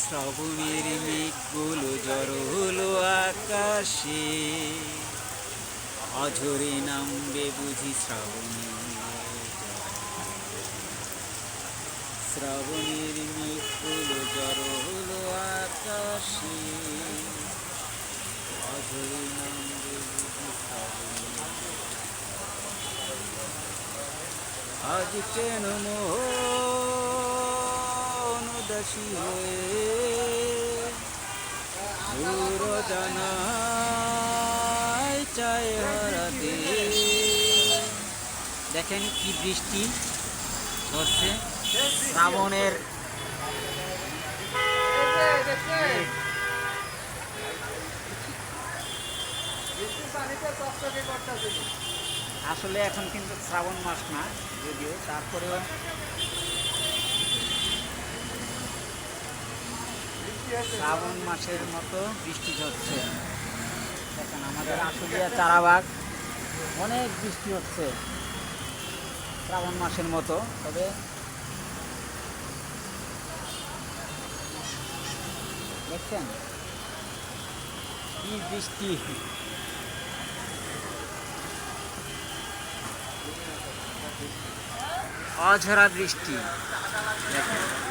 শ্রাবণের মেঘগুলো জড়ো হলো আকাশে, অঝরে নামবে বুঝি শ্রাবণী। শ্রাবণের মেঘগুলো জড়ো হলো আকাশে, অঝরে নামবে বুঝি শ্রাবণী। আজ কেন মন উদাসী হয়ে দূর জানায় চায় হারাতে। দেখেন কি বৃষ্টি হচ্ছে, শ্রাবণের আসলে এখন কিন্তু শ্রাবণ মাস না, যদিও তারপরেও শ্রাবণ মাসের মতো বৃষ্টি হচ্ছে। দেখেন আমাদের আশুলিয়া চারাবাগ অনেক বৃষ্টি হচ্ছে শ্রাবণ মাসের মতো। তবে দেখছেন কি বৃষ্টি, অঝরা বৃষ্টি দেখেন।